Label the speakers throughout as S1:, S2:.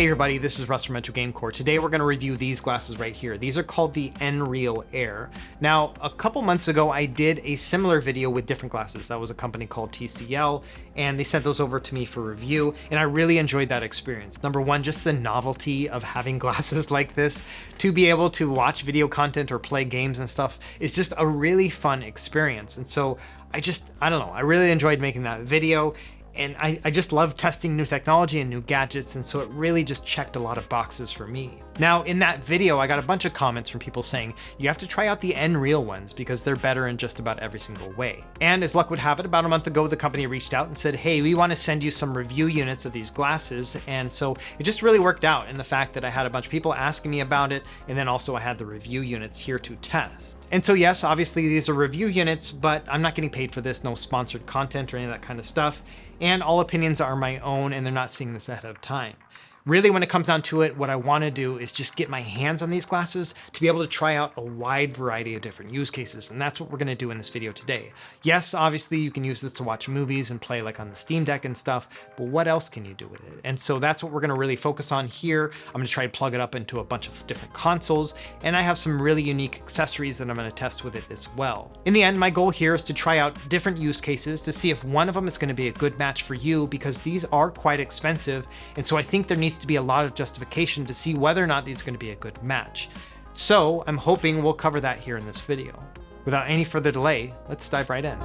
S1: Hey everybody, this is Russ from Metro Game Core. Today we're going to review these glasses right here. These are called the XREAL Air. Now, a couple months ago I did a similar video with different glasses. That was a company called TCL, and they sent those over to me for review, and I really enjoyed that experience. Number one, just the novelty of having glasses like this. To be able to watch video content or play games and stuff is just a really fun experience. And so I don't know, I really enjoyed making that video. And I just love testing new technology and new gadgets, and so it really just checked a lot of boxes for me. Now, in that video, I got a bunch of comments from people saying, you have to try out the XREAL ones because they're better in just about every single way. And as luck would have it, about a month ago, the company reached out and said, hey, we want to send you some review units of these glasses. And so it just really worked out in the fact that I had a bunch of people asking me about it, and then also I had the review units here to test. And so yes, obviously these are review units, but I'm not getting paid for this, no sponsored content or any of that kind of stuff. And all opinions are my own, and they're not seeing this ahead of time. Really, when it comes down to it, what I want to do is just get my hands on these glasses to be able to try out a wide variety of different use cases, and that's what we're going to do in this video today. Yes, obviously you can use this to watch movies and play like on the Steam Deck and stuff, but what else can you do with it? And so that's what we're going to really focus on here. I'm going to try to plug it up into a bunch of different consoles, and I have some really unique accessories that I'm going to test with it as well. In the end, my goal here is to try out different use cases to see if one of them is going to be a good match for you, because these are quite expensive, and so I think there needs to be a lot of justification to see whether or not these are going to be a good match. So I'm hoping we'll cover that here in this video. Without any further delay, let's dive right in.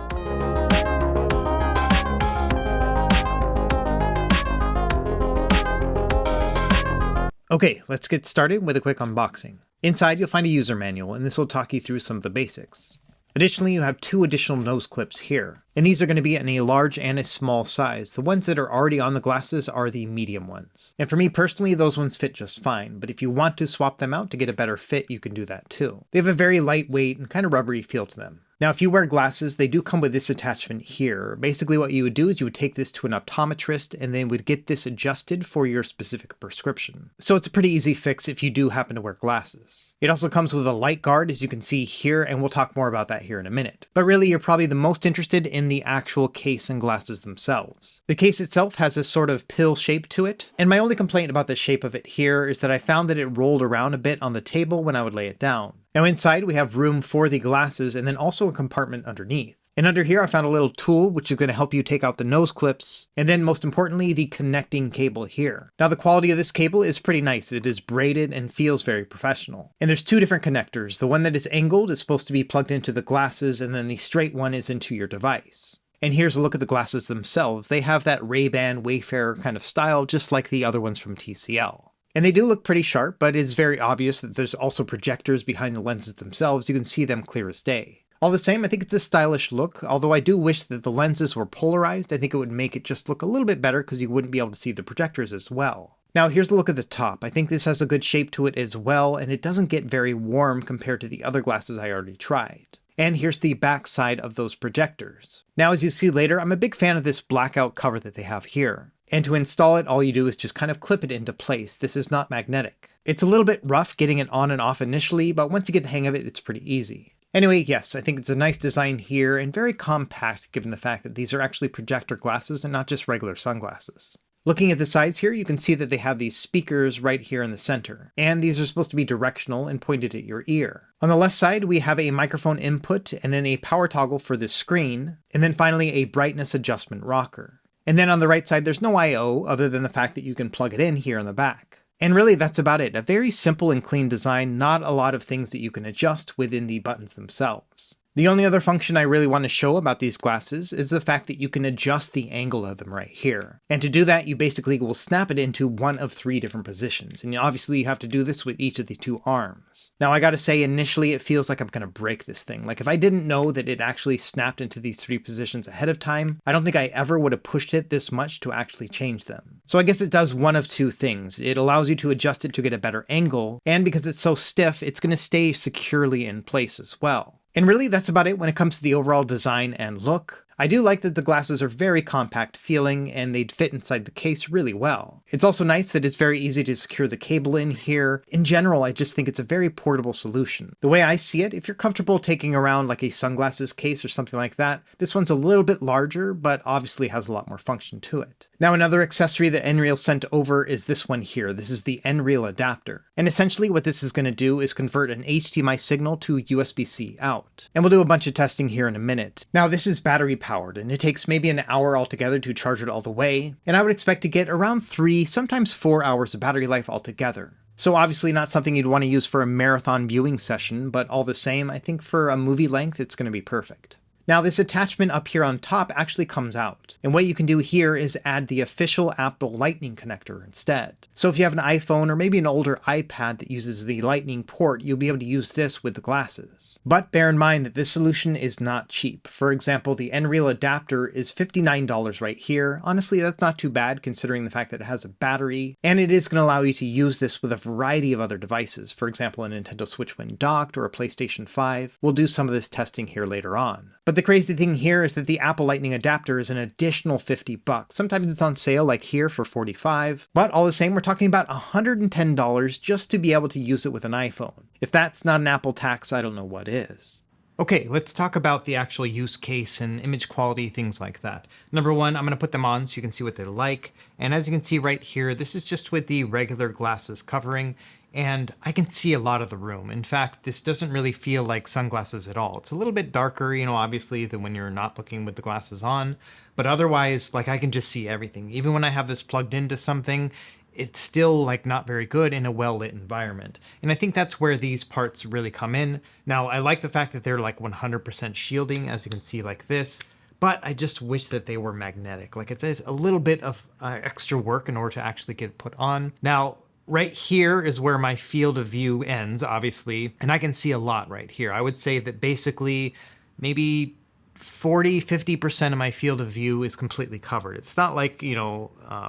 S1: Okay, let's get started with a quick unboxing. Inside you'll find a user manual, and this will talk you through some of the basics. Additionally, you have two additional nose clips here, and these are going to be in a large and a small size. The ones that are already on the glasses are the medium ones. And for me personally, those ones fit just fine, but if you want to swap them out to get a better fit, you can do that too. They have a very lightweight and kind of rubbery feel to them. Now, if you wear glasses, they do come with this attachment here. Basically what you would do is you would take this to an optometrist and then would get this adjusted for your specific prescription. So it's a pretty easy fix if you do happen to wear glasses. It also comes with a light guard, as you can see here, and we'll talk more about that here in a minute. But really, you're probably the most interested in the actual case and glasses themselves. The case itself has this sort of pill shape to it, and my only complaint about the shape of it here is that I found that it rolled around a bit on the table when I would lay it down. Now inside we have room for the glasses and then also a compartment underneath. And under here I found a little tool which is going to help you take out the nose clips, and then most importantly the connecting cable here. Now the quality of this cable is pretty nice. It is braided and feels very professional. And there's two different connectors. The one that is angled is supposed to be plugged into the glasses, and then the straight one is into your device. And here's a look at the glasses themselves. They have that Ray-Ban Wayfarer kind of style, just like the other ones from TCL. And they do look pretty sharp, but it's very obvious that there's also projectors behind the lenses themselves. You can see them clear as day. All the same, I think it's a stylish look, although I do wish that the lenses were polarized. I think it would make it just look a little bit better because you wouldn't be able to see the projectors as well. Now here's a look at the top. I think this has a good shape to it as well, and it doesn't get very warm compared to the other glasses I already tried. And here's the back side of those projectors. Now as you see later, I'm a big fan of this blackout cover that they have here. And to install it, all you do is just kind of clip it into place. This is not magnetic. It's a little bit rough getting it on and off initially, but once you get the hang of it, it's pretty easy. Anyway, yes, I think it's a nice design here and very compact given the fact that these are actually projector glasses and not just regular sunglasses. Looking at the sides here, you can see that they have these speakers right here in the center, and these are supposed to be directional and pointed at your ear. On the left side, we have a microphone input and then a power toggle for the screen, and then finally a brightness adjustment rocker. And then on the right side, there's no I/O other than the fact that you can plug it in here in the back. And really that's about it. A very simple and clean design, not a lot of things that you can adjust within the buttons themselves. The only other function I really want to show about these glasses is the fact that you can adjust the angle of them right here. And to do that, you basically will snap it into one of three different positions. And obviously you have to do this with each of the two arms. Now I gotta say, initially it feels like I'm gonna break this thing. Like if I didn't know that it actually snapped into these three positions ahead of time, I don't think I ever would have pushed it this much to actually change them. So I guess it does one of two things. It allows you to adjust it to get a better angle, and because it's so stiff, it's gonna stay securely in place as well. And really, that's about it when it comes to the overall design and look. I do like that the glasses are very compact feeling and they'd fit inside the case really well. It's also nice that it's very easy to secure the cable in here. In general, I just think it's a very portable solution. The way I see it, if you're comfortable taking around like a sunglasses case or something like that, this one's a little bit larger, but obviously has a lot more function to it. Now another accessory that XREAL sent over is this one here. This is the XREAL adapter. And essentially what this is going to do is convert an HDMI signal to USB-C out. And we'll do a bunch of testing here in a minute. Now this is battery powered and it takes maybe an hour altogether to charge it all the way. And I would expect to get around 3, sometimes 4 hours of battery life altogether. So obviously not something you'd want to use for a marathon viewing session, but all the same, I think for a movie length, it's going to be perfect. Now this attachment up here on top actually comes out. And what you can do here is add the official Apple Lightning connector instead. So if you have an iPhone or maybe an older iPad that uses the Lightning port, you'll be able to use this with the glasses. But bear in mind that this solution is not cheap. For example, the XREAL adapter is $59 right here. Honestly, that's not too bad considering the fact that it has a battery, and it is going to allow you to use this with a variety of other devices. For example, a Nintendo Switch when docked or a PlayStation 5. We'll do some of this testing here later on. But the crazy thing here is that the Apple Lightning adapter is an additional $50. Sometimes it's on sale like here for $45, but all the same, we're talking about $110 just to be able to use it with an iPhone. If that's not an Apple tax, I don't know what is. Okay, let's talk about the actual use case and image quality, things like that. Number one, I'm going to put them on so you can see what they're like. And as you can see right here, this is just with the regular glasses covering. And I can see a lot of the room. In fact, this doesn't really feel like sunglasses at all. It's a little bit darker, obviously, than when you're not looking with the glasses on. But otherwise, like, I can just see everything. Even when I have this plugged into something, it's still like not very good in a well-lit environment. And I think that's where these parts really come in. Now, I like the fact that they're like 100% shielding, as you can see like this. But I just wish that they were magnetic. Like, it says a little bit of extra work in order to actually get it put on. Now, right here is where my field of view ends, obviously, and I can see a lot right here. I would say that basically maybe 40–50% of my field of view is completely covered. It's not like,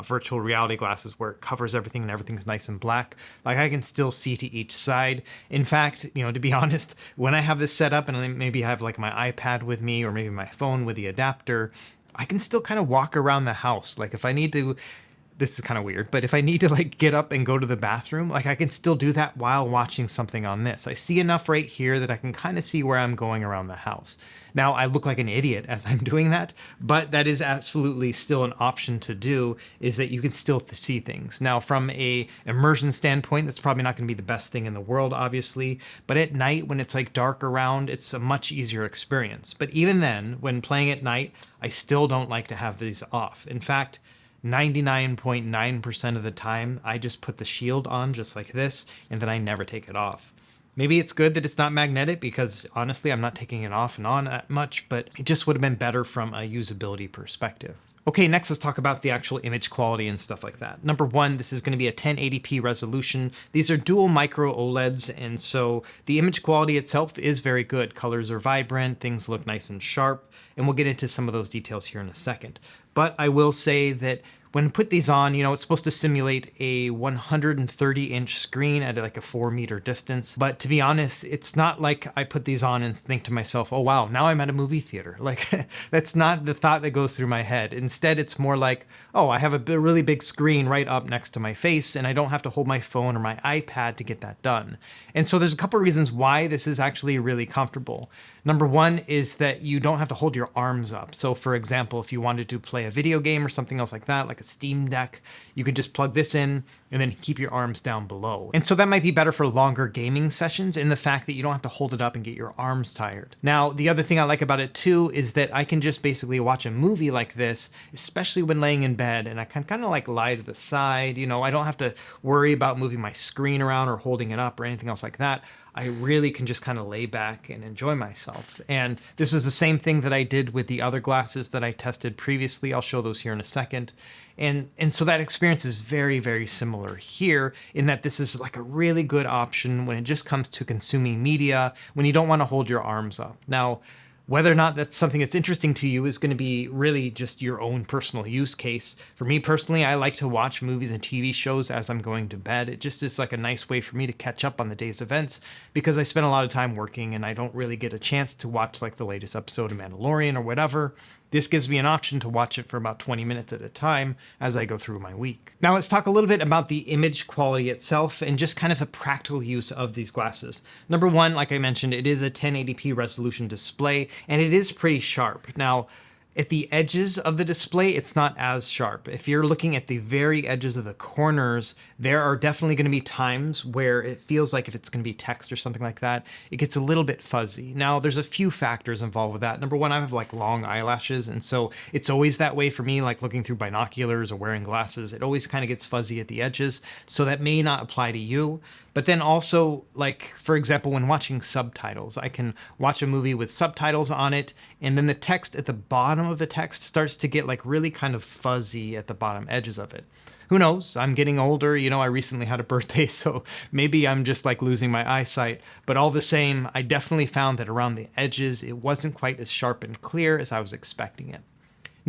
S1: virtual reality glasses where it covers everything and everything's nice and black. Like, I can still see to each side. In fact, to be honest, when I have this set up and maybe I have like my iPad with me or maybe my phone with the adapter, I can still kind of walk around the house. Like, if I need to, this is kind of weird, but if I need to like get up and go to the bathroom, like I can still do that while watching something on this. I see enough right here that I can kind of see where I'm going around the house. Now, I look like an idiot as I'm doing that, but that is absolutely still an option to do, is that you can still see things. Now, from a immersion standpoint, that's probably not going to be the best thing in the world, obviously, but at night when it's like dark around, it's a much easier experience. But even then, when playing at night, I still don't like to have these off. In fact, 99.9% of the time, I just put the shield on just like this, and then I never take it off. Maybe it's good that it's not magnetic because honestly, I'm not taking it off and on that much, but it just would have been better from a usability perspective. Okay, next let's talk about the actual image quality and stuff like that. Number one, this is going to be a 1080p resolution. These are dual micro OLEDs, and so the image quality itself is very good. Colors are vibrant, things look nice and sharp, and we'll get into some of those details here in a second. But I will say that when put these on, it's supposed to simulate a 130-inch screen at like a 4-meter distance. But to be honest, it's not like I put these on and think to myself, oh wow, now I'm at a movie theater. Like, that's not the thought that goes through my head. Instead, it's more like, oh, I have a really big screen right up next to my face and I don't have to hold my phone or my iPad to get that done. And so there's a couple of reasons why this is actually really comfortable. Number one is that you don't have to hold your arms up. So for example, if you wanted to play a video game or something else like that, like a Steam Deck, you could just plug this in and then keep your arms down below. And so that might be better for longer gaming sessions in the fact that you don't have to hold it up and get your arms tired. Now, the other thing I like about it too is that I can just basically watch a movie like this, especially when laying in bed, and I can kind of like lie to the side. I don't have to worry about moving my screen around or holding it up or anything else like that. I really can just kind of lay back and enjoy myself. And this is the same thing that I did with the other glasses that I tested previously. I'll show those here in a second. And so that experience is very, very similar here in that this is like a really good option when it just comes to consuming media, when you don't want to hold your arms up. Now, whether or not that's something that's interesting to you is going to be really just your own personal use case. For me personally, I like to watch movies and TV shows as I'm going to bed. It just is like a nice way for me to catch up on the day's events because I spend a lot of time working and I don't really get a chance to watch like the latest episode of Mandalorian or whatever. This gives me an option to watch it for about 20 minutes at a time as I go through my week. Now let's talk a little bit about the image quality itself and just kind of the practical use of these glasses. Number one, like I mentioned, it is a 1080p resolution display and it is pretty sharp. Now, at the edges of the display, it's not as sharp. If you're looking at the very edges of the corners, there are definitely going to be times where it feels like if it's going to be text or something like that, it gets a little bit fuzzy. Now, there's a few factors involved with that. Number one, I have like long eyelashes, and so it's always that way for me, like looking through binoculars or wearing glasses. It always kind of gets fuzzy at the edges, so that may not apply to you. But then also, like, for example, when watching subtitles, I can watch a movie with subtitles on it, and then the text at the bottom of the text starts to get like really kind of fuzzy at the bottom edges of it. Who knows? I'm getting older. You know, I recently had a birthday, so maybe I'm just like losing my eyesight. But all the same, I definitely found that around the edges, it wasn't quite as sharp and clear as I was expecting it.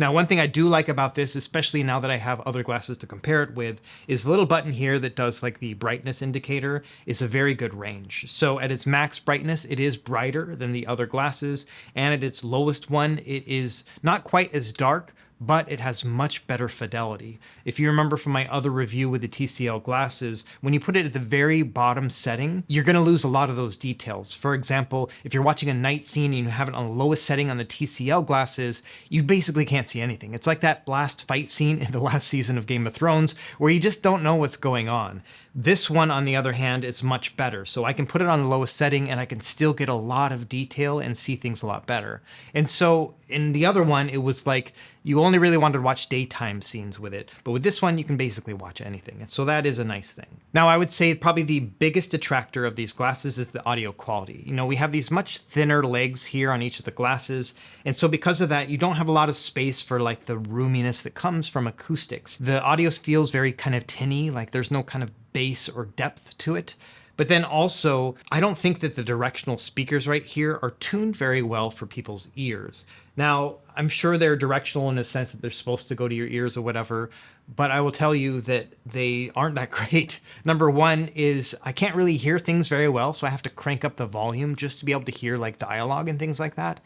S1: Now, one thing I do like about this, especially now that I have other glasses to compare it with, is the little button here that does like the brightness indicator is a very good range. So at its max brightness, it is brighter than the other glasses. And at its lowest one, it is not quite as dark, but it has much better fidelity. If you remember from my other review with the TCL glasses, when you put it at the very bottom setting, you're gonna lose a lot of those details. For example, if you're watching a night scene and you have it on the lowest setting on the TCL glasses, you basically can't see anything. It's like that last fight scene in the last season of Game of Thrones, where you just don't know what's going on. This one, on the other hand, is much better. So I can put it on the lowest setting and I can still get a lot of detail and see things a lot better. And so in the other one, it was like you only really wanted to watch daytime scenes with it. But with this one, you can basically watch anything. And so that is a nice thing. Now, I would say probably the biggest detractor of these glasses is the audio quality. You know, we have these much thinner legs here on each of the glasses. And so because of that, you don't have a lot of space for like the roominess that comes from acoustics. The audio feels very kind of tinny, like there's no kind of bass or depth to it. But then also, I don't think that the directional speakers right here are tuned very well for people's ears. Now, I'm sure they're directional in a sense that they're supposed to go to your ears or whatever, but I will tell you that they aren't that great. Number one is I can't really hear things very well, so I have to crank up the volume just to be able to hear like dialogue and things like that.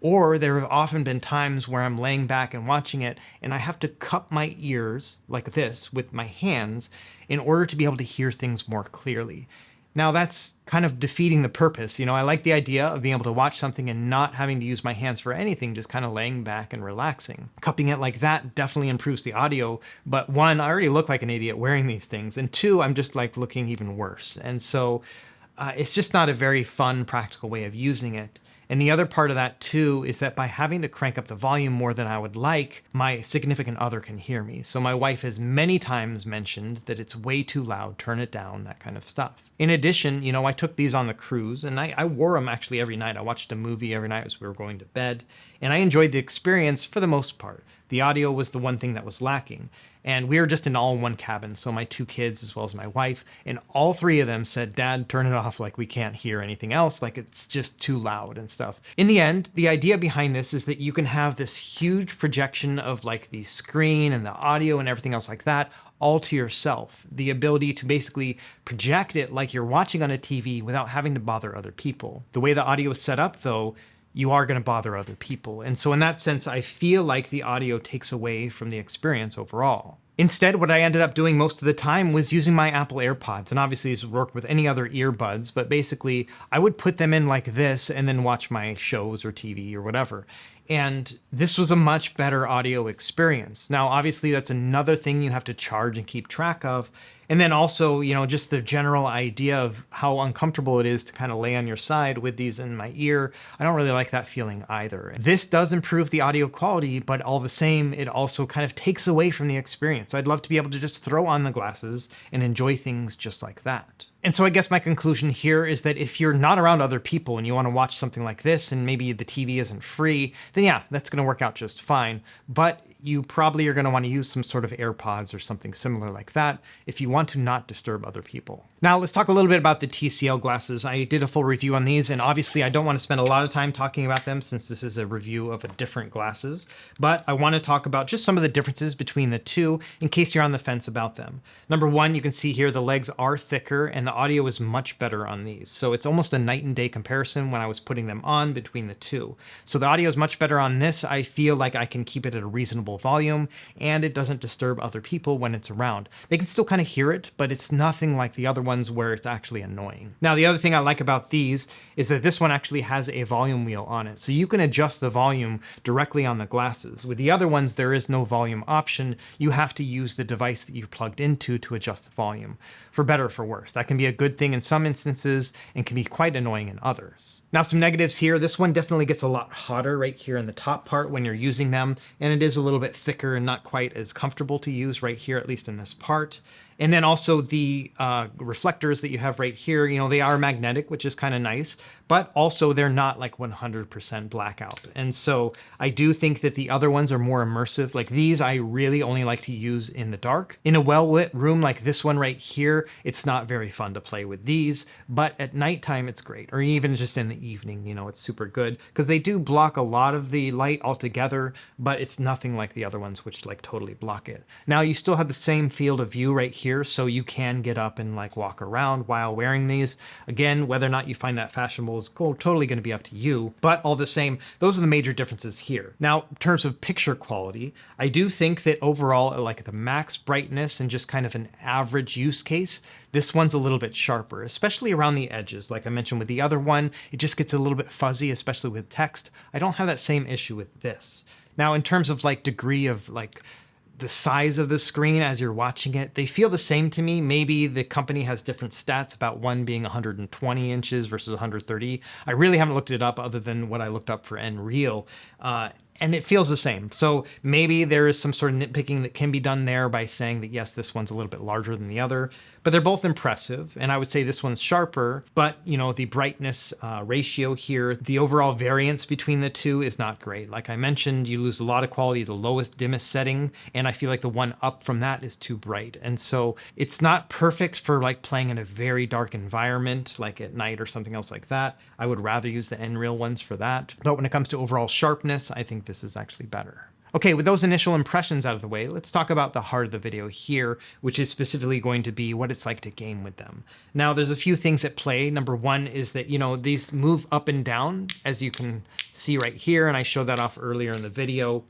S1: Or there have often been times where I'm laying back and watching it and I have to cup my ears like this with my hands in order to be able to hear things more clearly. Now that's kind of defeating the purpose. You know, I like the idea of being able to watch something and not having to use my hands for anything, just kind of laying back and relaxing. Cupping it like that definitely improves the audio, but one, I already look like an idiot wearing these things, and two, I'm just like looking even worse. And so it's just not a very fun, practical way of using it. And the other part of that too is that by having to crank up the volume more than I would like, my significant other can hear me. So my wife has many times mentioned that it's way too loud, turn it down, that kind of stuff. In addition, you know, I took these on the cruise and I wore them actually every night. I watched a movie every night as we were going to bed, and I enjoyed the experience for the most part. The audio was the one thing that was lacking. And we were just in all one cabin, so my two kids as well as my wife, and all three of them said, "Dad, turn it off, like we can't hear anything else, like it's just too loud and stuff." In the end, the idea behind this is that you can have this huge projection of like the screen and the audio and everything else like that all to yourself. The ability to basically project it like you're watching on a TV without having to bother other people. The way the audio is set up though, you are going to bother other people. And so in that sense, I feel like the audio takes away from the experience overall. Instead, what I ended up doing most of the time was using my Apple AirPods. And obviously this would work with any other earbuds, but basically I would put them in like this and then watch my shows or TV or whatever. And this was a much better audio experience. Now, obviously that's another thing you have to charge and keep track of. And then also, you know, just the general idea of how uncomfortable it is to kind of lay on your side with these in my ear. I don't really like that feeling either. This does improve the audio quality, but all the same, it also kind of takes away from the experience. I'd love to be able to just throw on the glasses and enjoy things just like that. And so I guess my conclusion here is that if you're not around other people and you want to watch something like this and maybe the TV isn't free, then yeah, that's going to work out just fine. But you probably are going to want to use some sort of AirPods or something similar like that if you want to not disturb other people. Now let's talk a little bit about the TCL glasses. I did a full review on these, and obviously I don't want to spend a lot of time talking about them since this is a review of a different glasses, but I want to talk about just some of the differences between the two in case you're on the fence about them. Number one, you can see here the legs are thicker and the audio is much better on these. So it's almost a night and day comparison when I was putting them on between the two. So the audio is much better on this. I feel like I can keep it at a reasonable volume and it doesn't disturb other people when it's around. They can still kind of hear it, but it's nothing like the other ones where it's actually annoying. Now, the other thing I like about these is that this one actually has a volume wheel on it. So you can adjust the volume directly on the glasses. With the other ones, there is no volume option. You have to use the device that you've plugged into to adjust the volume, for better or for worse. That can be a good thing in some instances and can be quite annoying in others. Now, some negatives here. This one definitely gets a lot hotter right here in the top part when you're using them, and it is a little bit thicker and not quite as comfortable to use right here, at least in this part. And then also the reflectors that you have right here, you know, they are magnetic, which is kind of nice, but also they're not like 100% blackout. And so I do think that the other ones are more immersive. Like these, I really only like to use in the dark. In a well-lit room like this one right here, it's not very fun to play with these, but at nighttime it's great. Or even just in the evening, you know, it's super good because they do block a lot of the light altogether, but it's nothing like the other ones, which like totally block it. Now you still have the same field of view right here, so you can get up and like walk around while wearing these. Again, whether or not you find that fashionable is totally going to be up to you, but all the same, those are the major differences here. Now, in terms of picture quality, I do think that overall, like the max brightness and just kind of an average use case, this one's a little bit sharper, especially around the edges. Like I mentioned with the other one, it just gets a little bit fuzzy, especially with text. I don't have that same issue with this. Now, in terms of like degree of like the size of the screen as you're watching it, they feel the same to me. Maybe the company has different stats about one being 120 inches versus 130. I really haven't looked it up other than what I looked up for XREAL. And it feels the same. So maybe there is some sort of nitpicking that can be done there by saying that, yes, this one's a little bit larger than the other, but they're both impressive. And I would say this one's sharper, but you know, the brightness ratio here, the overall variance between the two is not great. Like I mentioned, you lose a lot of quality at the lowest dimmest setting. And I feel like the one up from that is too bright. And so it's not perfect for like playing in a very dark environment, like at night or something else like that. I would rather use the XREAL ones for that. But when it comes to overall sharpness, I think this is actually better. Okay, with those initial impressions out of the way, let's talk about the heart of the video here, which is specifically going to be what it's like to game with them. Now, there's a few things at play. Number one is that, you know, these move up and down, as you can see right here, and I showed that off earlier in the video.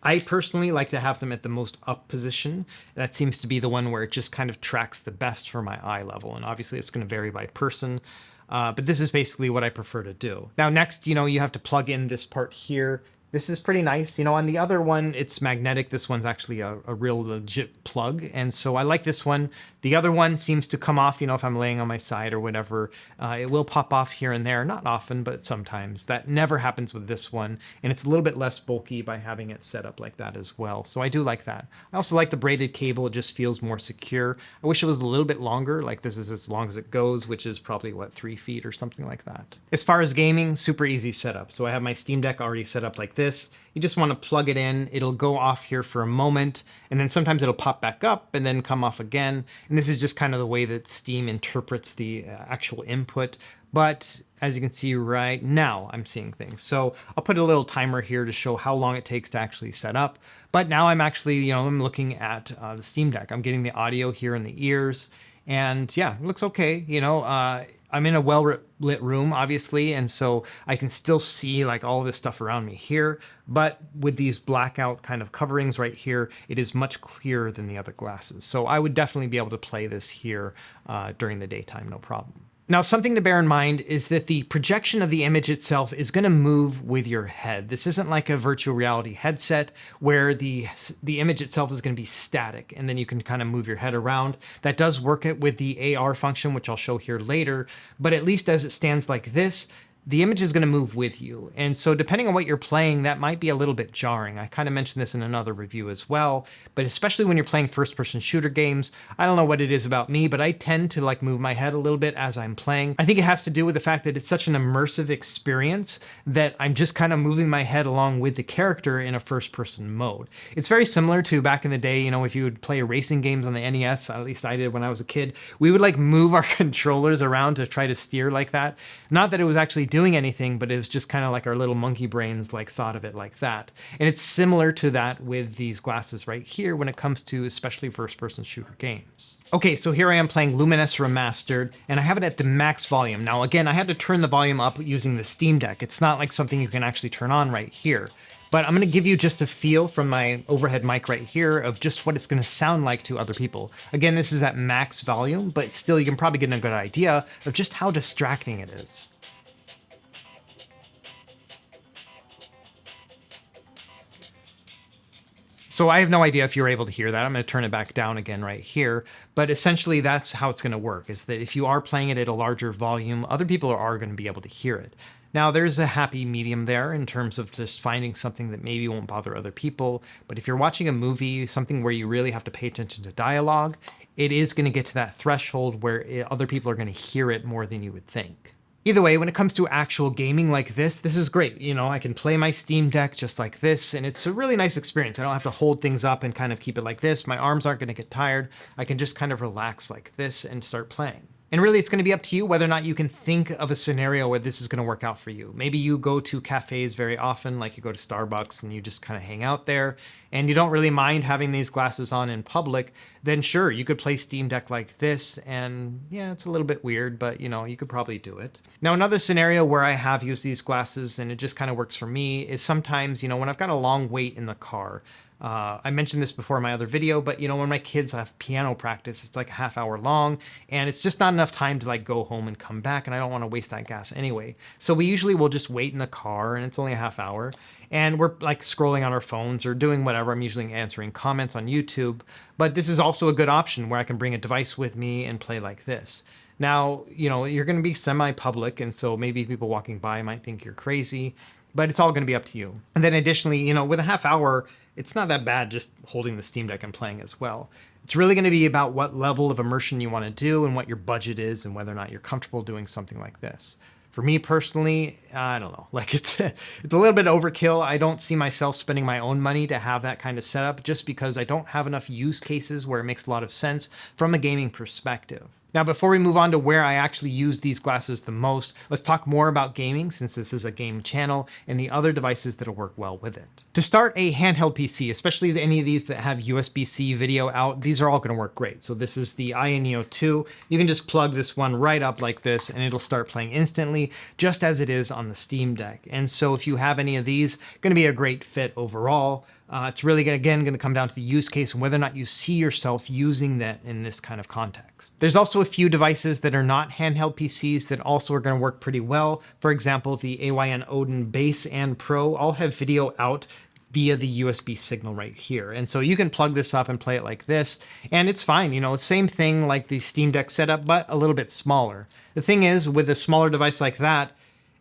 S1: I personally like to have them at the most up position. That seems to be the one where it just kind of tracks the best for my eye level, and obviously it's going to vary by person. But this is basically what I prefer to do. Now, next, you know, you have to plug in this part here. This is pretty nice. You know, on the other one, it's magnetic. This one's actually a real legit plug. And so I like this one. The other one seems to come off, you know, if I'm laying on my side or whatever, it will pop off here and there. Not often, but sometimes. That never happens with this one. And it's a little bit less bulky by having it set up like that as well. So I do like that. I also like the braided cable. It just feels more secure. I wish it was a little bit longer. Like this is as long as it goes, which is probably what, 3 feet or something like that. As far as gaming, super easy setup. So I have my Steam Deck already set up like this. You just want to plug it in. It'll go off here for a moment, and then sometimes it'll pop back up and then come off again. And this is just kind of the way that Steam interprets the actual input. But as you can see right now, I'm seeing things. So I'll put a little timer here to show how long it takes to actually set up. But now I'm actually, you know, I'm looking at the Steam Deck. I'm getting the audio here in the ears. And yeah, it looks okay. You know, I'm in a well-lit room, obviously, and so I can still see like all this stuff around me here. But with these blackout kind of coverings right here, it is much clearer than the other glasses. So I would definitely be able to play this here during the daytime, no problem. Now, something to bear in mind is that the projection of the image itself is going to move with your head. This isn't like a virtual reality headset where the image itself is going to be static and then you can kind of move your head around. That does work with the AR function, which I'll show here later, but at least as it stands like this, the image is going to move with you. And so depending on what you're playing, that might be a little bit jarring. I kind of mentioned this in another review as well, but especially when you're playing first-person shooter games, I don't know what it is about me, but I tend to like move my head a little bit as I'm playing. I think it has to do with the fact that it's such an immersive experience that I'm just kind of moving my head along with the character in a first-person mode. It's very similar to back in the day, you know, if you would play racing games on the NES, at least I did when I was a kid, we would like move our controllers around to try to steer like that. Not that it was actually doing anything, but it was just kind of like our little monkey brains like thought of it like that. And it's similar to that with these glasses right here when it comes to especially first-person shooter games. Okay, so here I am playing Luminous Remastered, and I have it at the max volume. Now again, I had to turn the volume up using the Steam Deck. It's not like something you can actually turn on right here. But I'm going to give you just a feel from my overhead mic right here of just what it's going to sound like to other people. Again, this is at max volume, but still you can probably get a good idea of just how distracting it is. So I have no idea if you're able to hear that. I'm going to turn it back down again right here. But essentially that's how it's going to work, is that if you are playing it at a larger volume, other people are going to be able to hear it. Now there's a happy medium there in terms of just finding something that maybe won't bother other people. But if you're watching a movie, something where you really have to pay attention to dialogue, it is going to get to that threshold where other people are going to hear it more than you would think. Either way, when it comes to actual gaming like this is great. You know, I can play my Steam Deck just like this, and it's a really nice experience. I don't have to hold things up and kind of keep it like this. My arms aren't going to get tired. I can just kind of relax like this and start playing. And really, it's going to be up to you whether or not you can think of a scenario where this is going to work out for you. Maybe you go to cafes very often, like you go to Starbucks and you just kind of hang out there, and you don't really mind having these glasses on in public, then sure, you could play Steam Deck like this, and yeah, it's a little bit weird, but you know, you could probably do it. Now, another scenario where I have used these glasses, and it just kind of works for me, is sometimes, you know, when I've got a long wait in the car. I mentioned this before in my other video, but you know, when my kids have piano practice, it's like a half hour long, and it's just not enough time to like go home and come back, and I don't want to waste that gas anyway. So we usually will just wait in the car, and it's only a half hour, and we're like scrolling on our phones or doing whatever. I'm usually answering comments on YouTube, but this is also a good option where I can bring a device with me and play like this. Now, you know, you're going to be semi-public, and so maybe people walking by might think you're crazy, but it's all going to be up to you. And then additionally, you know, with a half hour, it's not that bad just holding the Steam Deck and playing as well. It's really going to be about what level of immersion you want to do and what your budget is and whether or not you're comfortable doing something like this. For me personally, I don't know, like it's a little bit overkill. I don't see myself spending my own money to have that kind of setup just because I don't have enough use cases where it makes a lot of sense from a gaming perspective. Now, before we move on to where I actually use these glasses the most, let's talk more about gaming since this is a game channel and the other devices that'll work well with it. To start a handheld PC, especially any of these that have USB-C video out, these are all going to work great. So this is the Neo 2. You can just plug this one right up like this and it'll start playing instantly, just as it is on the Steam Deck. And so if you have any of these, going to be a great fit overall. It's really, again, going to come down to the use case and whether or not you see yourself using that in this kind of context. There's also a few devices that are not handheld PCs that also are going to work pretty well. For example, the AYN Odin Base and Pro all have video out via the USB signal right here. And so you can plug this up and play it like this, and it's fine. You know, same thing like the Steam Deck setup, but a little bit smaller. The thing is, with a smaller device like that,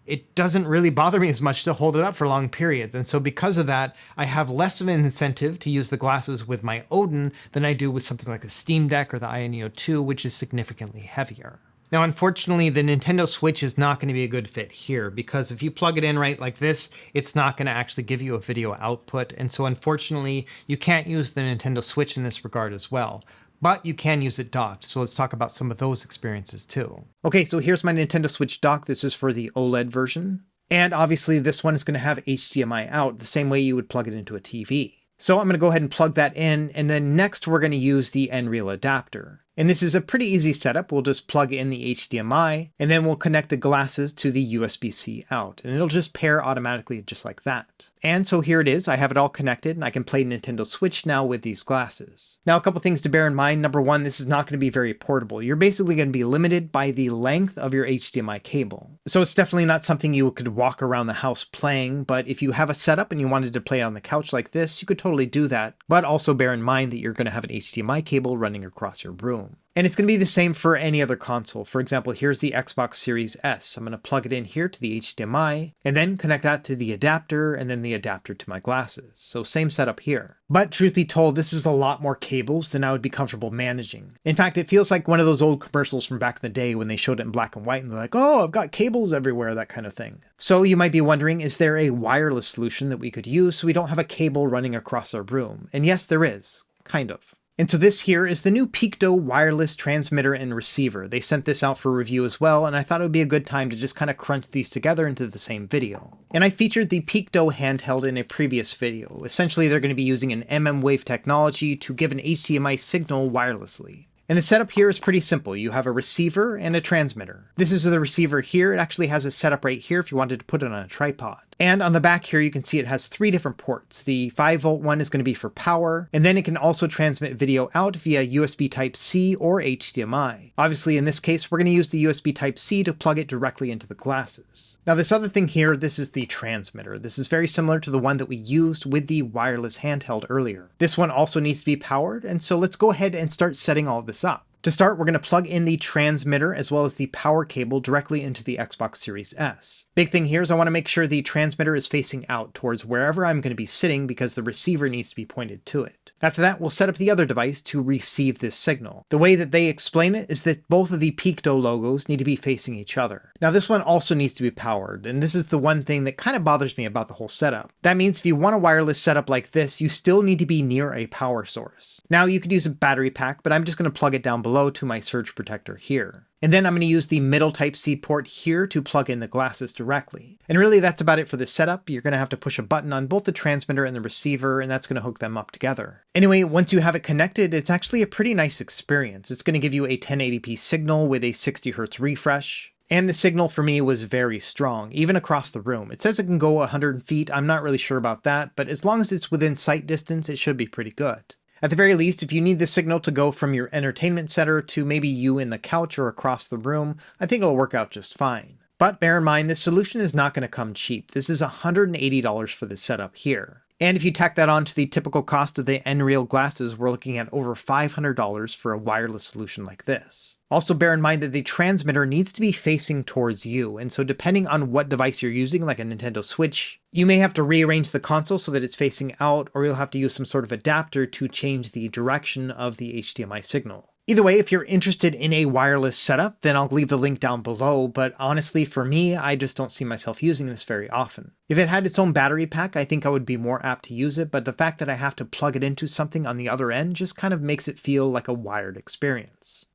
S1: it doesn't really bother me as much to hold it up for long periods. And so because of that, I have less of an incentive to use the glasses with my Odin than I do with something like the Steam Deck or the Neo 2, which is significantly heavier. Now, unfortunately, the Nintendo Switch is not going to be a good fit here because if you plug it in right like this, it's not going to actually give you a video output. And so unfortunately, you can't use the Nintendo Switch in this regard as well. But you can use it docked, so let's talk about some of those experiences too. Okay, so here's my Nintendo Switch dock. This is for the OLED version. And obviously this one is going to have HDMI out the same way you would plug it into a TV. So I'm going to go ahead and plug that in, and then next we're going to use the XREAL adapter. And this is a pretty easy setup. We'll just plug in the HDMI, and then we'll connect the glasses to the USB-C out, and it'll just pair automatically just like that. And so here it is. I have it all connected, and I can play Nintendo Switch now with these glasses. Now, a couple things to bear in mind. Number one, this is not going to be very portable. You're basically going to be limited by the length of your HDMI cable. So it's definitely not something you could walk around the house playing, but if you have a setup and you wanted to play on the couch like this, you could totally do that. But also bear in mind that you're going to have an HDMI cable running across your room. And it's going to be the same for any other console. For example, here's the Xbox Series S. I'm going to plug it in here to the HDMI and then connect that to the adapter and then the adapter to my glasses. So same setup here. But truth be told, this is a lot more cables than I would be comfortable managing. In fact, it feels like one of those old commercials from back in the day when they showed it in black and white and they're like, oh, I've got cables everywhere, that kind of thing. So you might be wondering, is there a wireless solution that we could use so we don't have a cable running across our room? And yes, there is. Kind of. And so this here is the new PeakDo wireless transmitter and receiver. They sent this out for review as well, and I thought it would be a good time to just kind of crunch these together into the same video. And I featured the PeakDo handheld in a previous video. Essentially, they're going to be using an mmWave technology to give an HDMI signal wirelessly. And the setup here is pretty simple. You have a receiver and a transmitter. This is the receiver here. It actually has a setup right here if you wanted to put it on a tripod. And on the back here, you can see it has 3 different ports. The 5-volt one is going to be for power, and then it can also transmit video out via USB Type-C or HDMI. Obviously, in this case, we're going to use the USB Type-C to plug it directly into the glasses. Now, this other thing here, this is the transmitter. This is very similar to the one that we used with the wireless handheld earlier. This one also needs to be powered, and so let's go ahead and start setting all of this up. To start, we're going to plug in the transmitter as well as the power cable directly into the Xbox Series S. Big thing here is I want to make sure the transmitter is facing out towards wherever I'm going to be sitting because the receiver needs to be pointed to it. After that, we'll set up the other device to receive this signal. The way that they explain it is that both of the PeakDo logos need to be facing each other. Now this one also needs to be powered, and this is the one thing that kind of bothers me about the whole setup. That means if you want a wireless setup like this, you still need to be near a power source. Now you could use a battery pack, but I'm just going to plug it down below to my surge protector here. And then I'm going to use the middle Type-C port here to plug in the glasses directly. And really that's about it for the setup. You're going to have to push a button on both the transmitter and the receiver, and that's going to hook them up together. Anyway, once you have it connected, it's actually a pretty nice experience. It's going to give you a 1080p signal with a 60 Hz refresh. And the signal for me was very strong, even across the room. It says it can go 100 feet. I'm not really sure about that, but as long as it's within sight distance, it should be pretty good. At the very least, if you need the signal to go from your entertainment center to maybe you in the couch or across the room, I think it'll work out just fine. But bear in mind, this solution is not going to come cheap. This is $180 for the setup here. And if you tack that on to the typical cost of the XREAL glasses, we're looking at over $500 for a wireless solution like this. Also bear in mind that the transmitter needs to be facing towards you, and so depending on what device you're using, like a Nintendo Switch, you may have to rearrange the console so that it's facing out, or you'll have to use some sort of adapter to change the direction of the HDMI signal. Either way, if you're interested in a wireless setup, then I'll leave the link down below, but honestly for me, I just don't see myself using this very often. If it had its own battery pack, I think I would be more apt to use it, but the fact that I have to plug it into something on the other end just kind of makes it feel like a wired experience.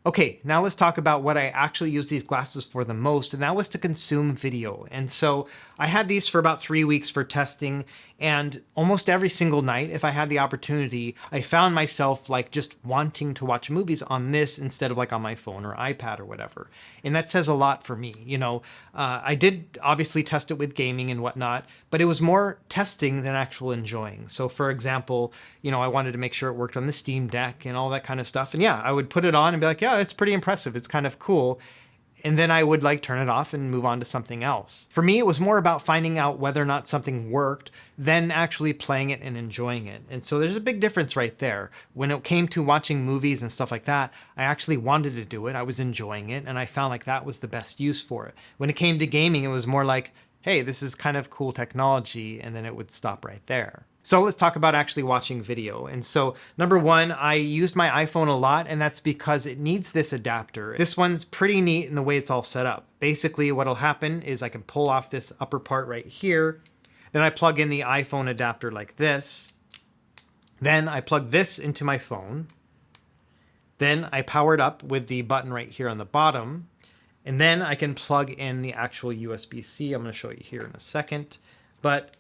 S1: Okay, now let's talk about what I actually use these glasses for the most, and that was to consume video. And so I had these for about 3 weeks for testing, and almost every single night, if I had the opportunity, I found myself like just wanting to watch movies on this instead of like on my phone or iPad or whatever. And that says a lot for me. You know, I did obviously test it with gaming and whatnot, but it was more testing than actual enjoying. So for example, you know, I wanted to make sure it worked on the Steam Deck and all that kind of stuff. And yeah, I would put it on and be like, yeah, it's pretty impressive. It's kind of cool. And then I would like turn it off and move on to something else. For me, it was more about finding out whether or not something worked than actually playing it and enjoying it. And so there's a big difference right there. When it came to watching movies and stuff like that, I actually wanted to do it. I was enjoying it, and I found like that was the best use for it. When it came to gaming, it was more like, hey, this is kind of cool technology, and then it would stop right there. So let's talk about actually watching video. And so number one, I used my iPhone a lot, and that's because it needs this adapter. This one's pretty neat in the way it's all set up. Basically what'll happen is I can pull off this upper part right here. Then I plug in the iPhone adapter like this. Then I plug this into my phone. Then I power it up with the button right here on the bottom. And then I can plug in the actual USB-C. I'm going to show you here in a second. But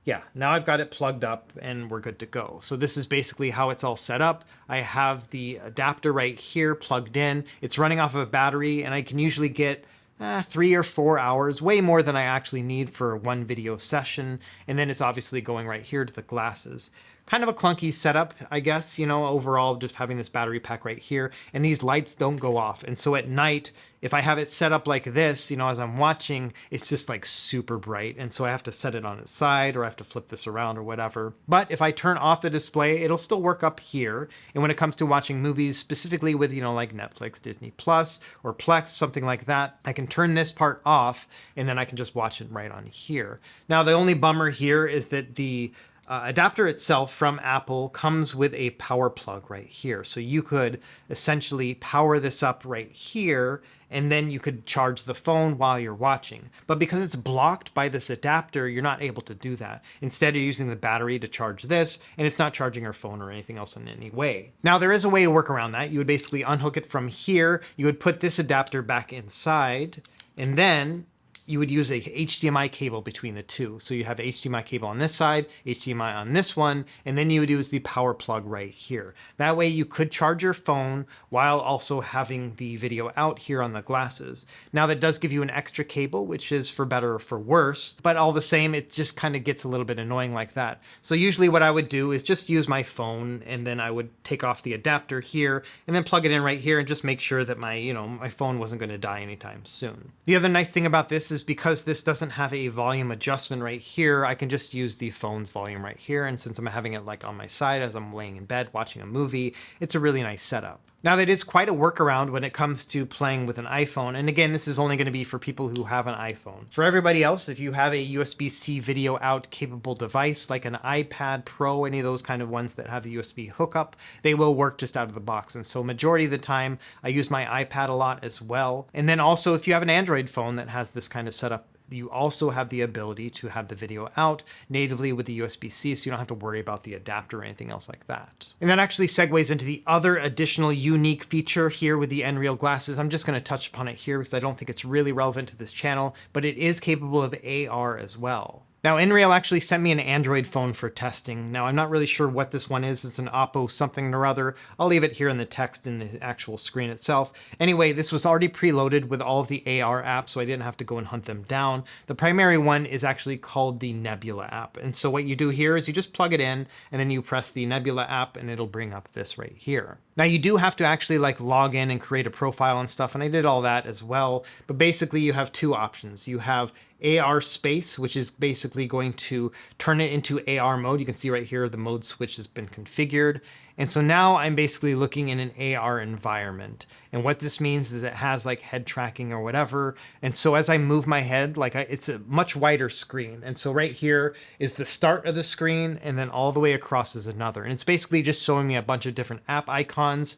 S1: yeah, now I've got it plugged up and we're good to go. So this is basically how it's all set up. I have the adapter right here plugged in. It's running off of a battery, and I can usually get 3 or 4 hours, way more than I actually need for one video session. And then it's obviously going right here to the glasses. Kind of a clunky setup, I guess, you know, overall, just having this battery pack right here, and these lights don't go off. And so at night, if I have it set up like this, you know, as I'm watching, it's just like super bright. And so I have to set it on its side, or I have to flip this around or whatever. But if I turn off the display, it'll still work up here. And when it comes to watching movies, specifically with, you know, like Netflix, Disney Plus, or Plex, something like that, I can turn this part off, and then I can just watch it right on here. Now, the only bummer here is that the adapter itself from Apple comes with a power plug right here. So you could essentially power this up right here, and then you could charge the phone while you're watching. But because it's blocked by this adapter, you're not able to do that. Instead, you're using the battery to charge this, and it's not charging your phone or anything else in any way. Now, there is a way to work around that. You would basically unhook it from here. You would put this adapter back inside, and then you would use a HDMI cable between the two. So you have HDMI cable on this side, HDMI on this one, and then you would use the power plug right here. That way you could charge your phone while also having the video out here on the glasses. Now that does give you an extra cable, which is for better or for worse, but all the same, it just kind of gets a little bit annoying like that. So usually what I would do is just use my phone, and then I would take off the adapter here and then plug it in right here and just make sure that my phone wasn't going to die anytime soon. The other nice thing about this is because this doesn't have a volume adjustment right here, I can just use the phone's volume right here. And since I'm having it like on my side as I'm laying in bed watching a movie, it's a really nice setup. Now that is quite a workaround when it comes to playing with an iPhone. And again, this is only going to be for people who have an iPhone. For everybody else, if you have a USB-C video out capable device like an iPad Pro, any of those kind of ones that have the USB hookup, they will work just out of the box. And so majority of the time, I use my iPad a lot as well. And then also if you have an Android phone that has this kind of setup, you also have the ability to have the video out natively with the USB-C, so you don't have to worry about the adapter or anything else like that. And that actually segues into the other additional unique feature here with the XREAL glasses. I'm just going to touch upon it here because I don't think it's really relevant to this channel, but it is capable of AR as well. Now, XREAL actually sent me an Android phone for testing. Now, I'm not really sure what this one is. It's an Oppo something or other. I'll leave it here in the text in the actual screen itself. Anyway, this was already preloaded with all of the AR apps, so I didn't have to go and hunt them down. The primary one is actually called the Nebula app. And so what you do here is you just plug it in, and then you press the Nebula app, and it'll bring up this right here. Now, you do have to actually log in and create a profile and stuff, and I did all that as well. But basically, you have two options. You have AR space, which is basically going to turn it into AR mode. You can see right here the mode switch has been configured. And so now I'm basically looking in an AR environment. And what this means is it has head tracking or whatever. And so as I move my head, it's a much wider screen. And so right here is the start of the screen, and then all the way across is another. And it's basically just showing me a bunch of different app icons.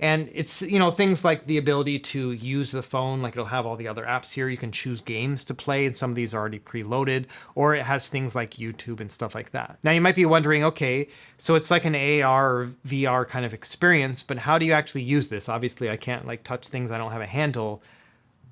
S1: And it's, things like the ability to use the phone, it'll have all the other apps here. You can choose games to play, and some of these are already preloaded, or it has things like YouTube and stuff like that. Now you might be wondering, okay, so it's like an AR or VR kind of experience, but how do you actually use this? Obviously I can't touch things I don't have a handle,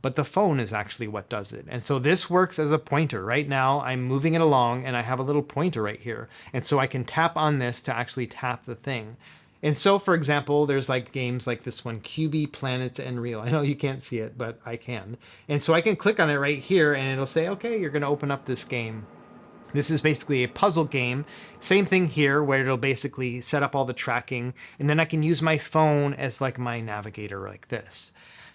S1: but the phone is actually what does it. And so this works as a pointer. Right now I'm moving it along and I have a little pointer right here. And so I can tap on this to actually tap the thing. And so, for example, there's games like this one, QB Planets XREAL. I know you can't see it, but I can. And so I can click on it right here and it'll say, okay, you're going to open up this game. This is basically a puzzle game. Same thing here, where it'll basically set up all the tracking, and then I can use my phone as my navigator like this.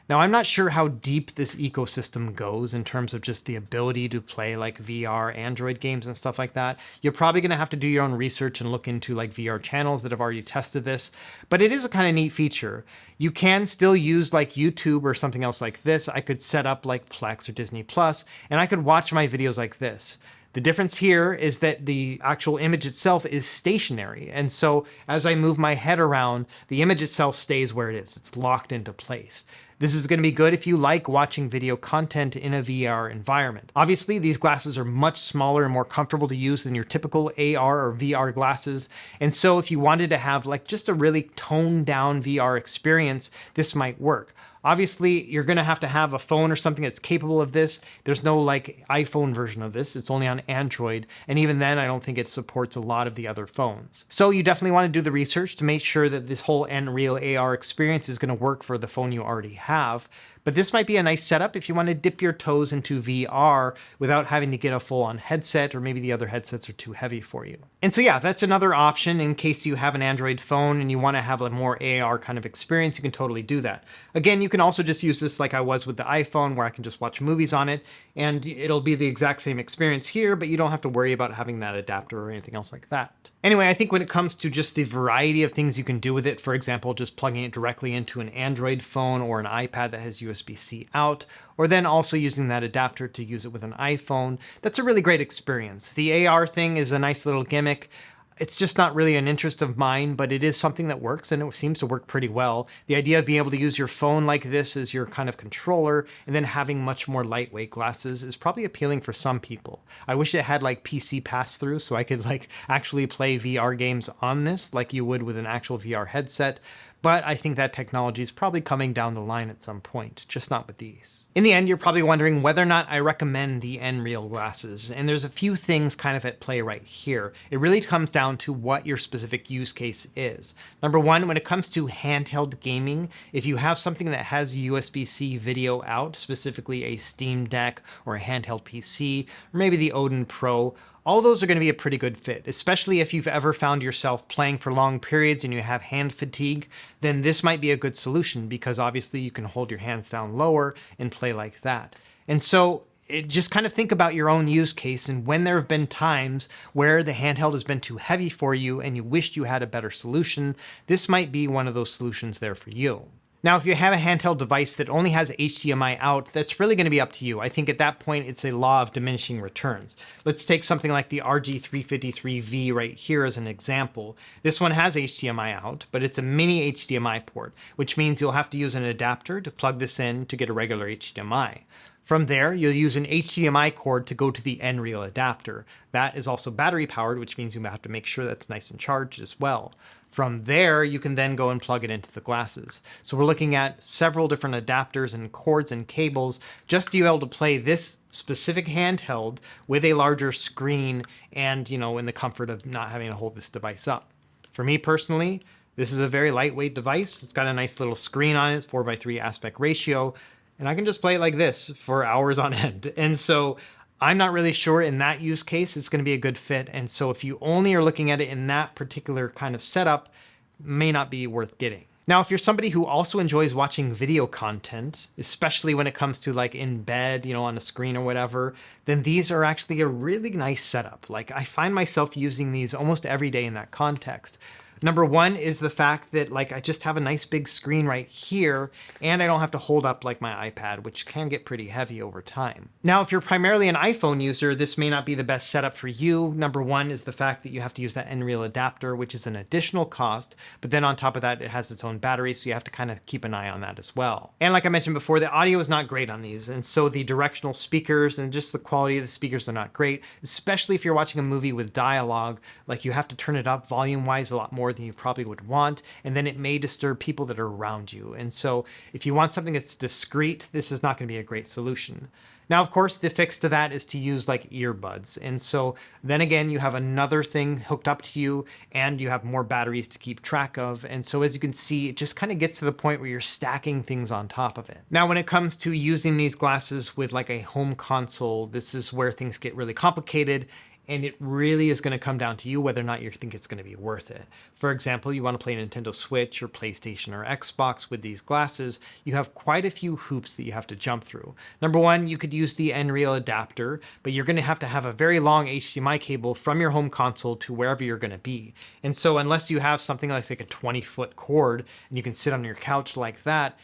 S1: Now, I'm not sure how deep this ecosystem goes in terms of just the ability to play VR Android games and stuff like that. You're probably going to have to do your own research and look into VR channels that have already tested this, but it is a kind of neat feature. You can still use YouTube or something else like this. I could set up Plex or Disney Plus, and I could watch my videos like this. The difference here is that the actual image itself is stationary. And so as I move my head around, the image itself stays where it is. It's locked into place. This is going to be good if you like watching video content in a VR environment. Obviously, these glasses are much smaller and more comfortable to use than your typical AR or VR glasses. And so if you wanted to have just a really toned down VR experience, this might work. Obviously, you're going to have a phone or something that's capable of this. There's no iPhone version of this. It's only on Android. And even then, I don't think it supports a lot of the other phones. So you definitely want to do the research to make sure that this whole XREAL AR experience is going to work for the phone you already have. But this might be a nice setup if you want to dip your toes into VR without having to get a full-on headset, or maybe the other headsets are too heavy for you. And so yeah, that's another option in case you have an Android phone and you want to have a more AR kind of experience. You can totally do that. Again, you can also just use this like I was with the iPhone, where I can just watch movies on it, and it'll be the exact same experience here, but you don't have to worry about having that adapter or anything else like that. Anyway, I think when it comes to just the variety of things you can do with it, for example, just plugging it directly into an Android phone or an iPad that has USB USB-C out, or then also using that adapter to use it with an iPhone. That's a really great experience. The AR thing is a nice little gimmick. It's just not really an interest of mine, but it is something that works, and it seems to work pretty well. The idea of being able to use your phone like this as your kind of controller and then having much more lightweight glasses is probably appealing for some people. I wish it had like PC pass-through so I could like actually play VR games on this like you would with an actual VR headset. But I think that technology is probably coming down the line at some point, just not with these. In the end, you're probably wondering whether or not I recommend the XREAL glasses, and there's a few things kind of at play right here. It really comes down to what your specific use case is. Number one, when it comes to handheld gaming, if you have something that has USB-C video out, specifically a Steam Deck or a handheld PC, or maybe the Odin Pro, all those are going to be a pretty good fit, especially if you've ever found yourself playing for long periods and you have hand fatigue, then this might be a good solution because obviously you can hold your hands down lower and play like that. And so just kind of think about your own use case and when there have been times where the handheld has been too heavy for you and you wished you had a better solution, this might be one of those solutions there for you. Now, if you have a handheld device that only has HDMI out, that's really going to be up to you. I think at that point, it's a law of diminishing returns. Let's take something like the RG353V right here as an example. This one has HDMI out, but it's a mini HDMI port, which means you'll have to use an adapter to plug this in to get a regular HDMI. From there, you'll use an HDMI cord to go to the XREAL adapter. That is also battery powered, which means you have to make sure that's nice and charged as well. From there, you can then go and plug it into the glasses. So we're looking at several different adapters and cords and cables just to be able to play this specific handheld with a larger screen and, in the comfort of not having to hold this device up. For me personally, this is a very lightweight device. It's got a nice little screen on it, 4:3 aspect ratio, and I can just play it like this for hours on end. And so I'm not really sure in that use case it's going to be a good fit. And so if you only are looking at it in that particular kind of setup, may not be worth getting. Now, if you're somebody who also enjoys watching video content, especially when it comes to like in bed, on a screen or whatever, then these are actually a really nice setup. Like I find myself using these almost every day in that context. Number one is the fact that I just have a nice big screen right here and I don't have to hold up like my iPad, which can get pretty heavy over time. Now, if you're primarily an iPhone user, this may not be the best setup for you. Number one is the fact that you have to use that XREAL adapter, which is an additional cost, but then on top of that, it has its own battery, so you have to kind of keep an eye on that as well. And like I mentioned before, the audio is not great on these, and so the directional speakers and just the quality of the speakers are not great, especially if you're watching a movie with dialogue. You have to turn it up volume-wise a lot more than you probably would want, and then it may disturb people that are around you. And so if you want something that's discreet, this is not going to be a great solution. Now, of course, the fix to that is to use earbuds. And so then again, you have another thing hooked up to you and you have more batteries to keep track of. And so as you can see, it just kind of gets to the point where you're stacking things on top of it. Now, when it comes to using these glasses with a home console, this is where things get really complicated. And it really is going to come down to you whether or not you think it's going to be worth it. For example, you want to play Nintendo Switch or PlayStation or Xbox with these glasses, you have quite a few hoops that you have to jump through. Number one, you could use the XREAL adapter, but you're going to have a very long HDMI cable from your home console to wherever you're going to be. And so unless you have something like a 20-foot cord and you can sit on your couch like that,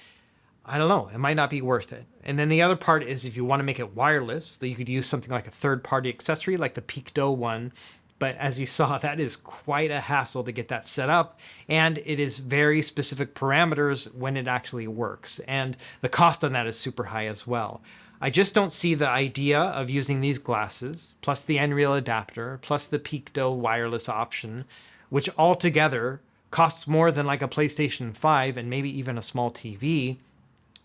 S1: I don't know, it might not be worth it. And then the other part is if you want to make it wireless, that you could use something like a third-party accessory like the PeakDo one. But as you saw, that is quite a hassle to get that set up. And it is very specific parameters when it actually works. And the cost on that is super high as well. I just don't see the idea of using these glasses, plus the XREAL adapter, plus the PeakDo wireless option, which altogether costs more than a PlayStation 5 and maybe even a small TV.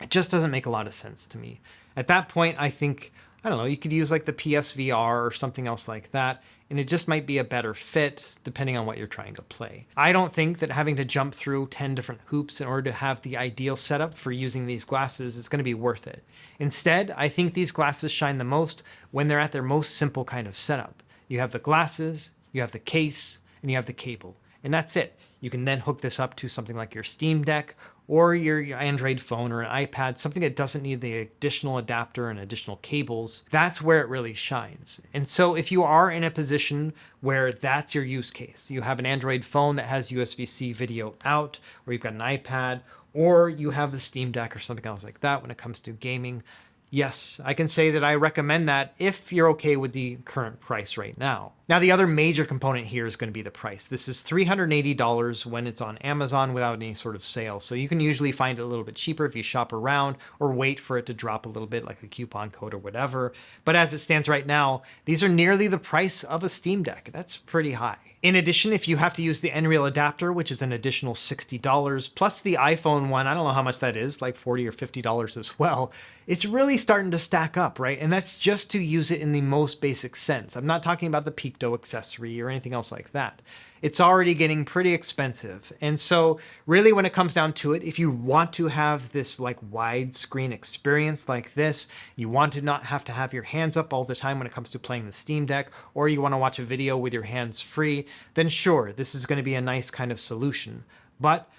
S1: It just doesn't make a lot of sense to me. At that point, I think, I don't know, you could use the PSVR or something else like that, and it just might be a better fit depending on what you're trying to play. I don't think that having to jump through 10 different hoops in order to have the ideal setup for using these glasses is going to be worth it. Instead, I think these glasses shine the most when they're at their most simple kind of setup. You have the glasses, you have the case, and you have the cable. And that's it. You can then hook this up to something like your Steam Deck or your Android phone or an iPad, something that doesn't need the additional adapter and additional cables. That's where it really shines. And so if you are in a position where that's your use case, you have an Android phone that has USB-C video out, or you've got an iPad, or you have the Steam Deck or something else like that when it comes to gaming, yes, I can say that I recommend that if you're okay with the current price right now. Now, the other major component here is going to be the price. This is $380 when it's on Amazon without any sort of sale. So you can usually find it a little bit cheaper if you shop around or wait for it to drop a little bit, like a coupon code or whatever. But as it stands right now, these are nearly the price of a Steam Deck. That's pretty high. In addition, if you have to use the XREAL adapter, which is an additional $60, plus the iPhone one, I don't know how much that is, like $40 or $50 as well, it's really starting to stack up, right? And that's just to use it in the most basic sense. I'm not talking about the PeakDo accessory or anything else like that. It's already getting pretty expensive. And so really when it comes down to it, if you want to have this like widescreen experience like this, you want to not have to have your hands up all the time when it comes to playing the Steam Deck, or you want to watch a video with your hands free, then sure, this is going to be a nice kind of solution. But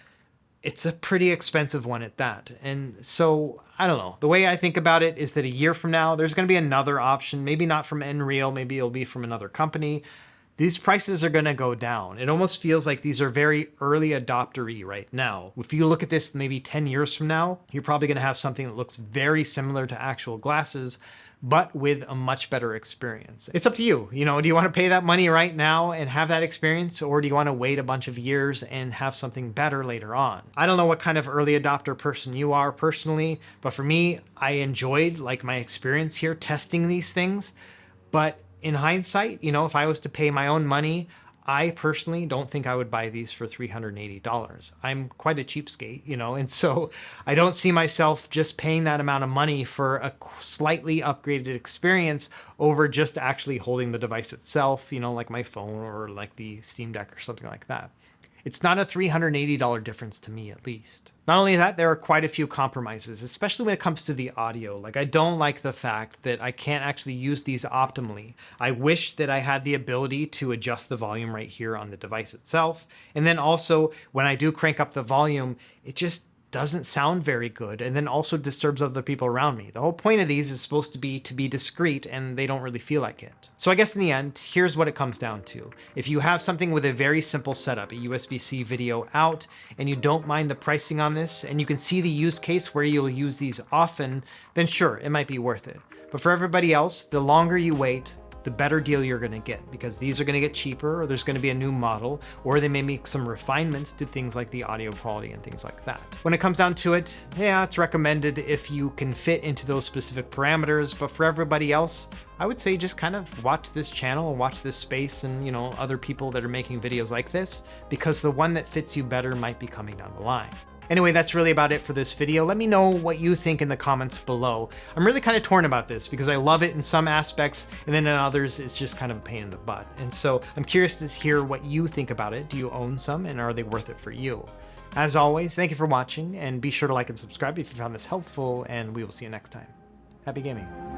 S1: it's a pretty expensive one at that. And so, I don't know. The way I think about it is that a year from now, there's going to be another option, maybe not from XREAL, maybe it'll be from another company. These prices are going to go down. It almost feels like these are very early adopter-y right now. If you look at this maybe 10 years from now, you're probably going to have something that looks very similar to actual glasses, but with a much better experience. It's up to you. You know, do you want to pay that money right now and have that experience, or do you want to wait a bunch of years and have something better later on? I don't know what kind of early adopter person you are personally, but for me, I enjoyed like my experience here testing these things. But in hindsight, you know, if I was to pay my own money, I personally don't think I would buy these for $380. I'm quite a cheapskate, you know, and so I don't see myself just paying that amount of money for a slightly upgraded experience over just actually holding the device itself, you know, like my phone or like the Steam Deck or something like that. It's not a $380 difference to me, at least. Not only that, there are quite a few compromises, especially when it comes to the audio. Like, I don't like the fact that I can't actually use these optimally. I wish that I had the ability to adjust the volume right here on the device itself. And then also, when I do crank up the volume, it just doesn't sound very good, and then also disturbs other people around me. The whole point of these is supposed to be discreet, and they don't really feel like it. So I guess in the end, here's what it comes down to. If you have something with a very simple setup, a USB-C video out, and you don't mind the pricing on this, and you can see the use case where you'll use these often, then sure, it might be worth it. But for everybody else, the longer you wait, the better deal you're going to get, because these are going to get cheaper, or there's going to be a new model, or they may make some refinements to things like the audio quality and things like that. When it comes down to it, yeah, it's recommended if you can fit into those specific parameters, but for everybody else, I would say just kind of watch this channel and watch this space and, you know, other people that are making videos like this, because the one that fits you better might be coming down the line. Anyway, that's really about it for this video. Let me know what you think in the comments below. I'm really kind of torn about this because I love it in some aspects, and then in others, it's just kind of a pain in the butt. And so I'm curious to hear what you think about it. Do you own some, and are they worth it for you? As always, thank you for watching, and be sure to like and subscribe if you found this helpful, and we will see you next time. Happy gaming.